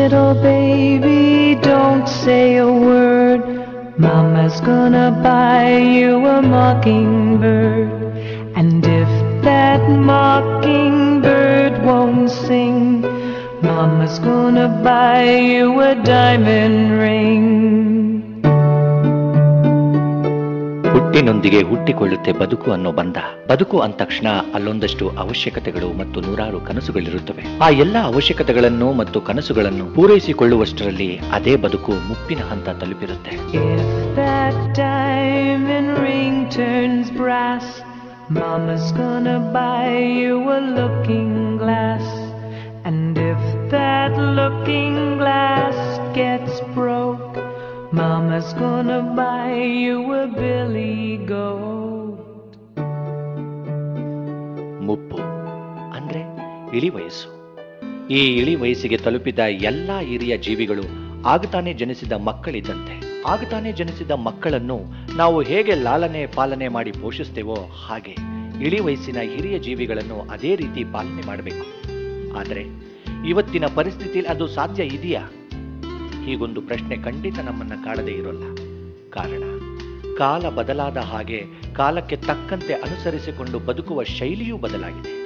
little baby, don't say a word. Mama's gonna buy you a mockingbird. And if that mockingbird won't sing, Mama's gonna buy you a diamond ring. ಹುಟ್ಟಿನೊಂದಿಗೆ ಹುಟ್ಟಿಕೊಳ್ಳುತ್ತೆ ಬದುಕು ಅನ್ನೋ ಬಂಧ. ಬದುಕು ಅಂದ ತಕ್ಷಣ ಅಲ್ಲೊಂದಷ್ಟು ಅವಶ್ಯಕತೆಗಳು ಮತ್ತು ನೂರಾರು ಕನಸುಗಳಿರುತ್ತವೆ. ಆ ಎಲ್ಲ ಅವಶ್ಯಕತೆಗಳನ್ನು ಮತ್ತು ಕನಸುಗಳನ್ನು ಪೂರೈಸಿಕೊಳ್ಳುವಷ್ಟರಲ್ಲಿ ಅದೇ ಬದುಕು ಮುಪ್ಪಿನ ಹಂತ ತಲುಪಿರುತ್ತೆ. If that diamond ring turns brass, Mama's gonna buy you a looking glass. And if that looking glass gets broke, Mama's gonna buy you a billy goat. ಮುಪ್ಪು ಅಂದ್ರೆ ಇಳಿ ವಯಸ್ಸು. ಈ ಇಳಿ ವಯಸ್ಸಿಗೆ ತಲುಪಿದ ಎಲ್ಲಾ ಹಿರಿಯ ಜೀವಿಗಳು ಆಗತಾನೆ ಜನಿಸಿದ ಮಕ್ಕಳಿದ್ದಂತೆ. ಆಗತಾನೆ ಜನಿಸಿದ ಮಕ್ಕಳನ್ನು ನಾವು ಹೇಗೆ ಲಾಲನೆ ಪಾಲನೆ ಮಾಡಿ ಪೋಷಿಸ್ತೇವೋ ಹಾಗೆ ಇಳಿ ವಯಸ್ಸಿನ ಹಿರಿಯ ಜೀವಿಗಳನ್ನು ಅದೇ ರೀತಿ ಪಾಲನೆ ಮಾಡಬೇಕು. ಆದರೆ ಇವತ್ತಿನ ಪರಿಸ್ಥಿತಿಯಲ್ಲಿ ಅದು ಸಾಧ್ಯ ಇದೆಯಾ? ಹೀಗೊಂದು ಪ್ರಶ್ನೆ ಖಂಡಿತ ನಮ್ಮನ್ನ ಕಾಡದೇ ಇರೋಲ್ಲ. ಕಾರಣ ಕಾಲ ಬದಲಾದ ಹಾಗೆ ಕಾಲಕ್ಕೆ ತಕ್ಕಂತೆ ಅನುಸರಿಸಿಕೊಂಡು ಬದುಕುವ ಶೈಲಿಯೂ ಬದಲಾಗಿದೆ.